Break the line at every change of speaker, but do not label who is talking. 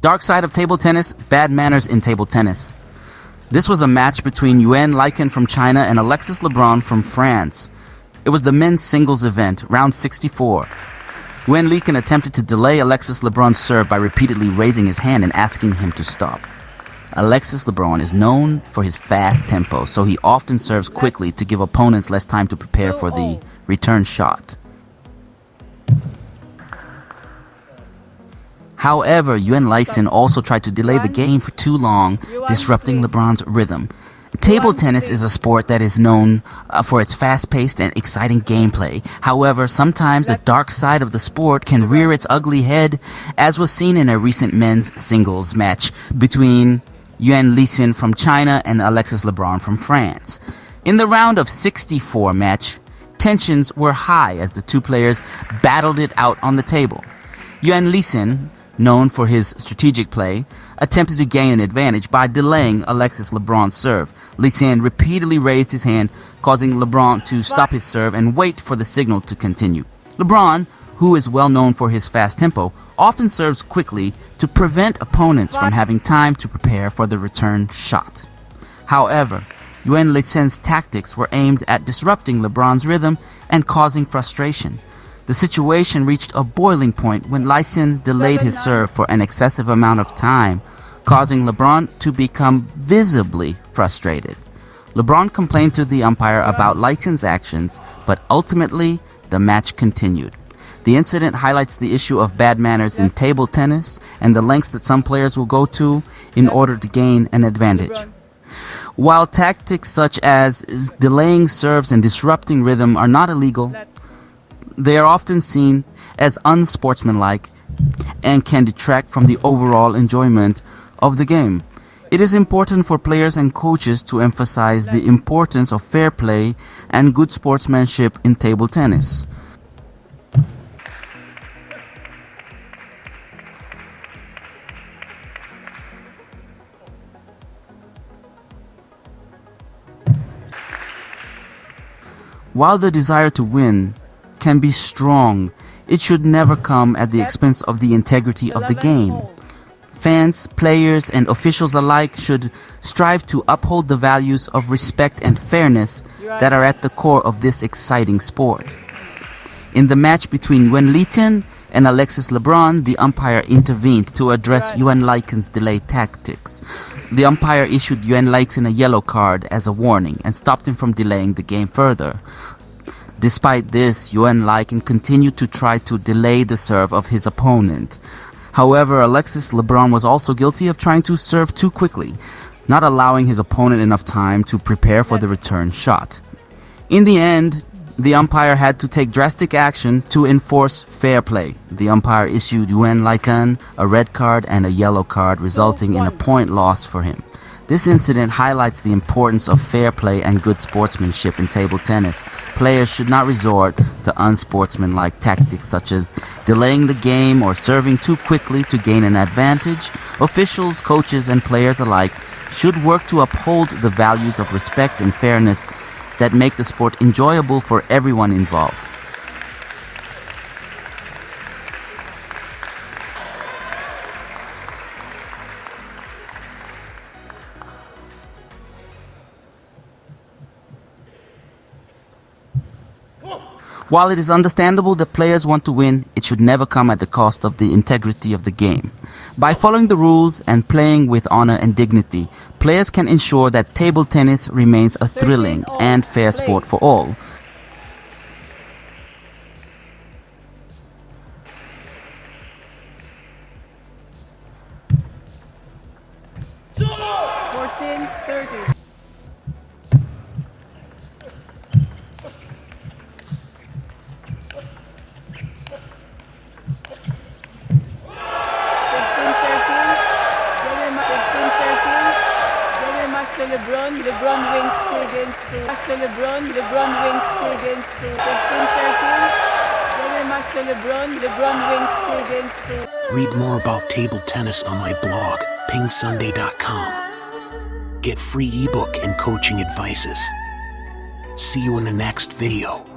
Dark side of table tennis, bad manners in table tennis. This was a match between Yuan Licen from China and Alexis Lebrun from France. It was the men's singles event, round 64. Yuan Licen attempted to delay Alexis Lebrun's serve by repeatedly raising his hand and asking him to stop. Alexis Lebrun is known for his fast tempo, so he often serves quickly to give opponents less time to prepare for the return shot. However, Yuan Licen also tried to delay the game for too long, disrupting Lebrun's rhythm. Table tennis is a sport that is known for its fast-paced and exciting gameplay. However, sometimes the dark side of the sport can rear its ugly head, as was seen in a recent men's singles match between Yuan Licen from China and Alexis Lebrun from France. In the round of 64 match, tensions were high as the two players battled it out on the table. Yuan Licen, known for his strategic play, attempted to gain an advantage by delaying Alexis Lebrun's serve. Licen repeatedly raised his hand, causing Lebrun to stop his serve and wait for the signal to continue. Lebrun, who is well known for his fast tempo, often serves quickly to prevent opponents from having time to prepare for the return shot. However, Yuan Licen's tactics were aimed at disrupting Lebrun's rhythm and causing frustration. The situation reached a boiling point when Licen delayed his serve for an excessive amount of time, causing Lebrun to become visibly frustrated. Lebrun complained to the umpire about Licen's actions, but ultimately the match continued. The incident highlights the issue of bad manners in table tennis and the lengths that some players will go to in order to gain an advantage. While tactics such as delaying serves and disrupting rhythm are not illegal, they are often seen as unsportsmanlike and can detract from the overall enjoyment of the game. It is important for players and coaches to emphasize the importance of fair play and good sportsmanship in table tennis. While the desire to win can be strong, it should never come at the expense of the integrity of the game. Fans, players, and officials alike should strive to uphold the values of respect and fairness that are at the core of this exciting sport. In the match between Yuan Licen and Alexis Lebrun, the umpire intervened to address Yuan Licen's delay tactics. The umpire issued Yuan Licen a yellow card as a warning and stopped him from delaying the game further. Despite this, Yuan Licen continued to try to delay the serve of his opponent. However, Alexis Lebrun was also guilty of trying to serve too quickly, not allowing his opponent enough time to prepare for the return shot. In the end, the umpire had to take drastic action to enforce fair play. The umpire issued Yuan Licen a red card and a yellow card, resulting in a point loss for him. This incident highlights the importance of fair play and good sportsmanship in table tennis. Players should not resort to unsportsmanlike tactics such as delaying the game or serving too quickly to gain an advantage. Officials, coaches, and players alike should work to uphold the values of respect and fairness that make the sport enjoyable for everyone involved. While it is understandable that players want to win, it should never come at the cost of the integrity of the game. By following the rules and playing with honor and dignity, players can ensure that table tennis remains a thrilling and fair sport for all.
Lebrun wins 2 against 2. Lebrun wins 2 against 2. 15-13. Very much Lebrun wins 2 against 2.
Read more about table tennis on my blog, PingSunday.com. Get free ebook and coaching advices. See you in the next video.